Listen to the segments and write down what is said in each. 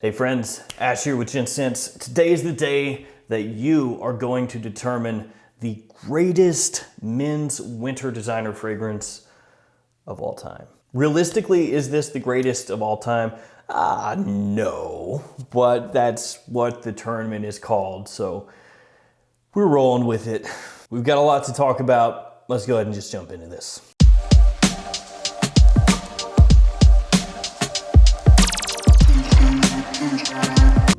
Hey friends, Ash here with Gents. Today is the day that you are going to determine the greatest men's winter designer fragrance of all time. Realistically, is this the greatest of all time? No, but that's what the tournament is called, so we're rolling with it. We've got a lot to talk about. Let's go ahead and just jump into this.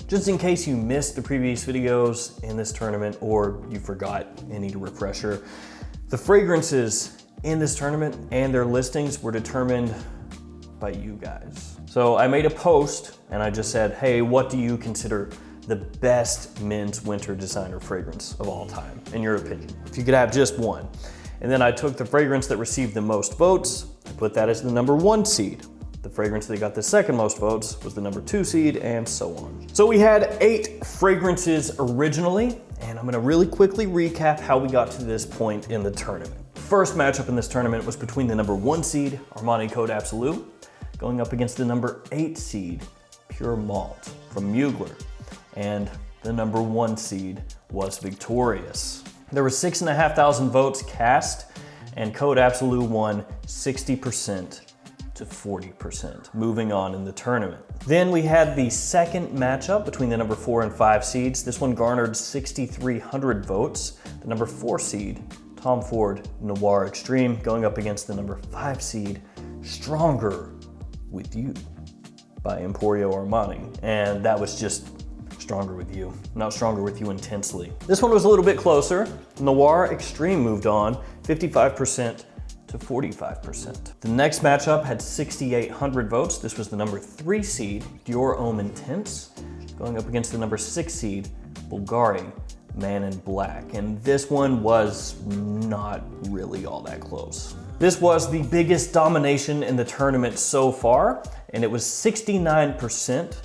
Just in case you missed the previous videos in this tournament or you forgot and need a refresher, the fragrances in this tournament and their listings were determined by you guys. So I made a post and I just said, hey, what do you consider the best men's winter designer fragrance of all time, in your opinion? If you could have just one. And then I took the fragrance that received the most votes, I put that as the #1 seed. The fragrance that got the second most votes was the #2 seed, and so on. So we had 8 fragrances originally, and I'm gonna really quickly recap how we got to this point in the tournament. First matchup in this tournament was between the #1 seed, Armani Code Absolute, going up against the #8 seed, Pure Malt from Mugler, and the #1 seed was victorious. There were 6,500 votes cast, and Code Absolute won 60% to 40%, moving on in the tournament. Then we had the second matchup between the #4 and 5 seeds. This one garnered 6,300 votes. The #4 seed, Tom Ford Noir Extreme, going up against the #5 seed, Stronger With You by Emporio Armani. And that was just Stronger With You, not Stronger With You Intensely. This one was a little bit closer. Noir Extreme moved on, 55% to 45%. The next matchup had 6,800 votes. This was the #3 seed, Dior Homme Intense, going up against the #6 seed, Bulgari Man in Black. And this one was not really all that close. This was the biggest domination in the tournament so far, and it was 69%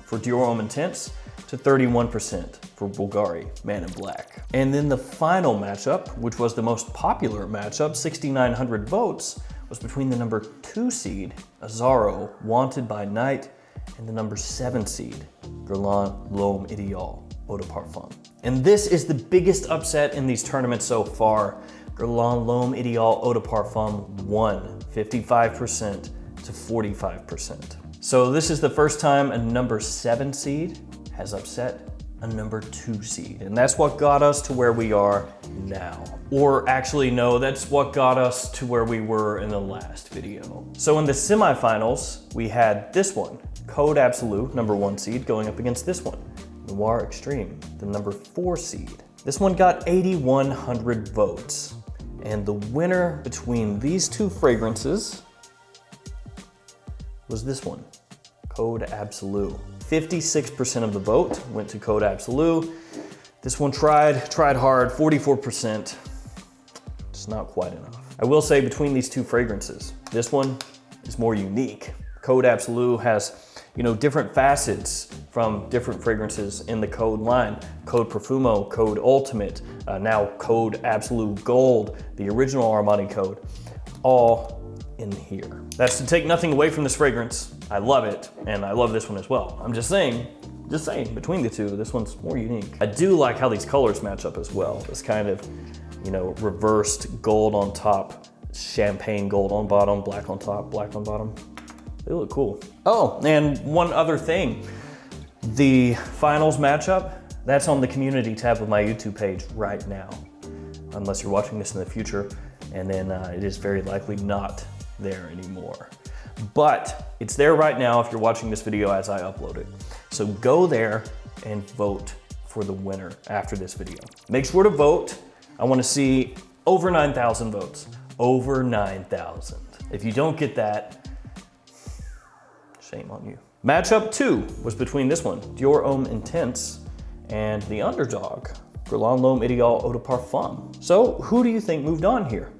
for Dior Homme Intense to 31% for Bulgari Man in Black. And then the final matchup, which was the most popular matchup, 6,900 votes, was between the #2 seed, Azzaro Wanted by Night, and the #7 seed, Guerlain L'Homme Ideal Eau de Parfum. And this is the biggest upset in these tournaments so far. Guerlain L'Homme Ideal Eau de Parfum won 55% to 45%. So this is the first time a #7 seed has upset a #2 seed. And that's what got us to where we are now. Or actually, no, that's what got us to where we were in the last video. So in the semifinals, we had this one, Code Absolute, #1 seed, going up against this one, Noir Extreme, the #4 seed. This one got 8,100 votes. And the winner between these two fragrances was this one, Code Absolute. 56% of the vote went to Code Absolute. This one tried hard, 44%. It's not quite enough. I will say between these two fragrances, this one is more unique. Code Absolute has, different facets from different fragrances in the Code line. Code Profumo, Code Ultimate, now Code Absolute Gold, the original Armani Code, all in here. That's to take nothing away from this fragrance. I love it, and I love this one as well. I'm just saying, between the two, this one's more unique. I do like how these colors match up as well. This kind of, reversed gold on top, champagne gold on bottom, black on top, black on bottom. They look cool. Oh, and one other thing. The finals matchup, that's on the community tab of my YouTube page right now. Unless you're watching this in the future, and then it is very likely not there anymore. But it's there right now if you're watching this video as I upload it. So go there and vote for the winner after this video. Make sure to vote. I want to see over 9,000 votes. Over 9,000. If you don't get that, shame on you. Matchup 2 was between this one, Dior Homme Intense, and the underdog, Guerlain L'Homme Ideal Eau de Parfum. So who do you think moved on here?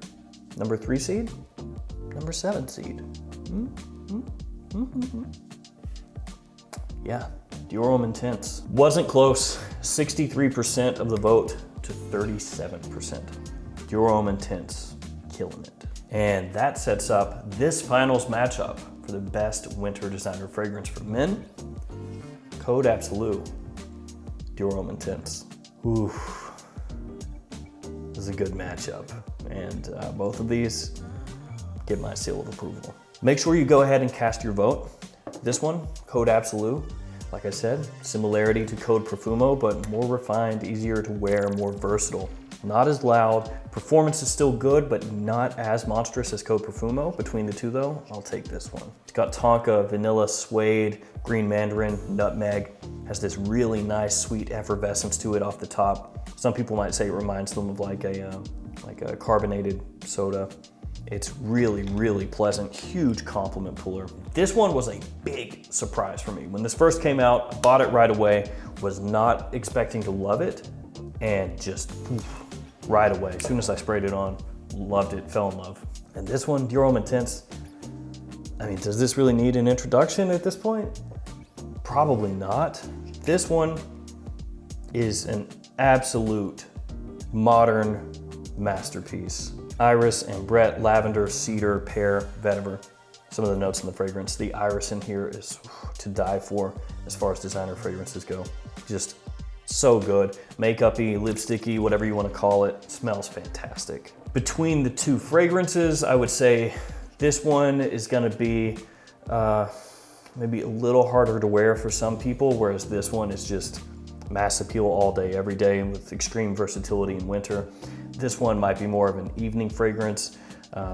#3 seed? #7 seed? Yeah, Dior Homme Intense. Wasn't close, 63% of the vote to 37%. Dior Homme Intense, killing it. And that sets up this finals matchup for the best winter designer fragrance for men. Code Absolute, Durham Intense. Ooh, this is a good matchup. And both of these get my seal of approval. Make sure you go ahead and cast your vote. This one, Code Absolute, like I said, similarity to Code Profumo, but more refined, easier to wear, more versatile. Not as loud, performance is still good, but not as monstrous as Code Profumo. Between the two though, I'll take this one. It's got tonka, vanilla, suede, green mandarin, nutmeg. Has this really nice sweet effervescence to it off the top. Some people might say it reminds them of like a carbonated soda. It's really, really pleasant, huge compliment puller. This one was a big surprise for me. When this first came out, I bought it right away, was not expecting to love it, and just right away, as soon as I sprayed it on, loved it, fell in love. And this one, Durham Intense, I mean, does this really need an introduction at this point? Probably not. This one is an absolute modern masterpiece. Iris and Brett, lavender, cedar, pear, vetiver. Some of the notes in the fragrance. The iris in here is to die for as far as designer fragrances go. Just so good. Makeup-y, lipsticky, whatever you want to call it. Smells fantastic. Between the two fragrances, I would say this one is gonna be maybe a little harder to wear for some people, whereas this one is just mass appeal all day, every day, and with extreme versatility in winter. This one might be more of an evening fragrance,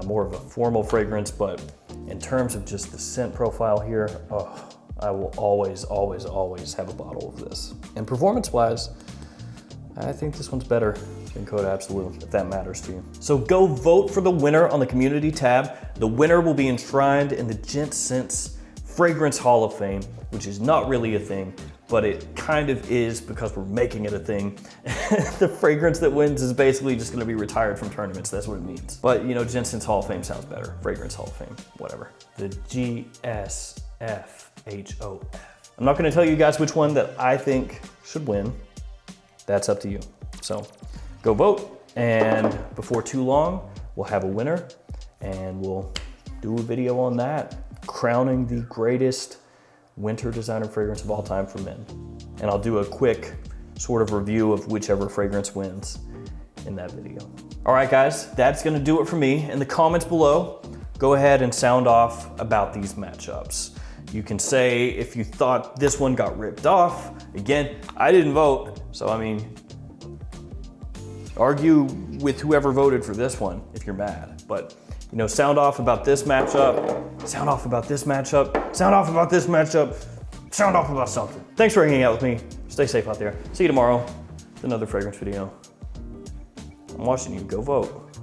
more of a formal fragrance, but in terms of just the scent profile here, oh, I will always, always, always have a bottle of this. And performance-wise, I think this one's better than Code Absolute, if that matters to you. So go vote for the winner on the community tab. The winner will be enshrined in the Gents Scents Fragrance Hall of Fame, which is not really a thing, but it kind of is because we're making it a thing. The fragrance that wins is basically just gonna be retired from tournaments, that's what it means. But you know, Gents Scents Hall of Fame sounds better. Fragrance Hall of Fame, whatever. The GSFHOF. I'm not gonna tell you guys which one that I think should win. That's up to you. So go vote, and before too long, we'll have a winner, and we'll do a video on that, crowning the greatest winter designer fragrance of all time for men. And I'll do a quick sort of review of whichever fragrance wins in that video. All right, guys, that's gonna do it for me. In the comments below, go ahead and sound off about these matchups. You can say if you thought this one got ripped off. Again, I didn't vote, so I mean, argue with whoever voted for this one if you're mad. But you know, sound off about this matchup, sound off about this matchup, sound off about this matchup, sound off about something. Thanks for hanging out with me. Stay safe out there. See you tomorrow with another fragrance video. I'm watching you. Go vote.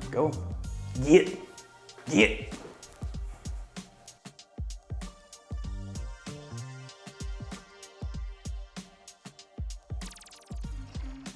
Go. Get.